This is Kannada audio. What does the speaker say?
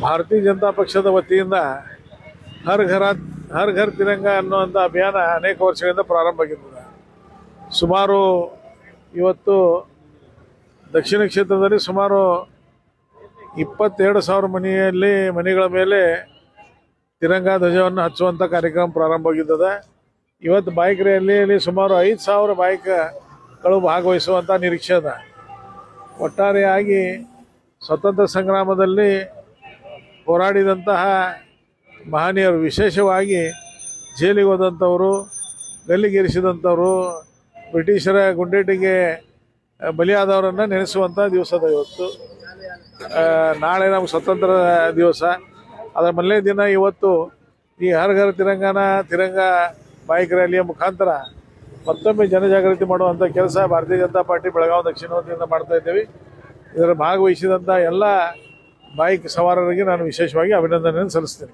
ಭಾರತೀಯ ಜನತಾ ಪಕ್ಷದ ವತಿಯಿಂದ ಹರ್ ಘರ್ ತಿರಂಗ ಅನ್ನುವಂಥ ಅಭಿಯಾನ ಅನೇಕ ವರ್ಷಗಳಿಂದ ಪ್ರಾರಂಭ ಆಗಿರ್ತದೆ. ಸುಮಾರು ಇವತ್ತು ದಕ್ಷಿಣ ಕ್ಷೇತ್ರದಲ್ಲಿ ಸುಮಾರು 22,000 ಮನೆಗಳ ಮೇಲೆ ತಿರಂಗ ಧ್ವಜವನ್ನು ಹಚ್ಚುವಂಥ ಕಾರ್ಯಕ್ರಮ ಪ್ರಾರಂಭ ಆಗಿದ್ದದೆ. ಇವತ್ತು ಬೈಕ್ ರ್ಯಾಲಿಯಲ್ಲಿ ಸುಮಾರು 5,000 ಬೈಕ್ಗಳು ಭಾಗವಹಿಸುವಂಥ ನಿರೀಕ್ಷೆ ಅದ. ಒಟ್ಟಾರೆಯಾಗಿ ಸ್ವತಂತ್ರ ಸಂಗ್ರಾಮದಲ್ಲಿ ಹೋರಾಡಿದಂತಹ ಮಹನೀಯರು, ವಿಶೇಷವಾಗಿ ಜೈಲಿಗೆ ಹೋದಂಥವರು, ಗಲ್ಲಿಗೇರಿಸಿದಂಥವರು, ಬ್ರಿಟಿಷರ ಗುಂಡೇಟಿಗೆ ಬಲಿಯಾದವರನ್ನು ನೆನೆಸುವಂಥ ದಿವಸದ ಇವತ್ತು. ನಾಳೆ ನಮ್ಗೆ ಸ್ವತಂತ್ರ ದಿವಸ. ಅದರ ಮೊದಲನೇ ದಿನ ಇವತ್ತು ಈ ಹರ್ ಘರ್ ತಿರಂಗ ಬೈಕ್ ರ್ಯಾಲಿಯ ಮುಖಾಂತರ ಮತ್ತೊಮ್ಮೆ ಜನಜಾಗೃತಿ ಮಾಡುವಂಥ ಕೆಲಸ ಭಾರತೀಯ ಜನತಾ ಪಾರ್ಟಿ ಬೆಳಗಾವಿ ದಕ್ಷಿಣ ವತಿಯಿಂದ ಮಾಡ್ತಾ ಇದ್ದೇವೆ. ಇದರ ಭಾಗವಹಿಸಿದಂಥ ಎಲ್ಲ ಬೈಕ್ ಸವಾರರಿಗೆ ನಾನು ವಿಶೇಷವಾಗಿ ಅಭಿನಂದನೆಯನ್ನು ಸಲ್ಲಿಸ್ತೇನೆ.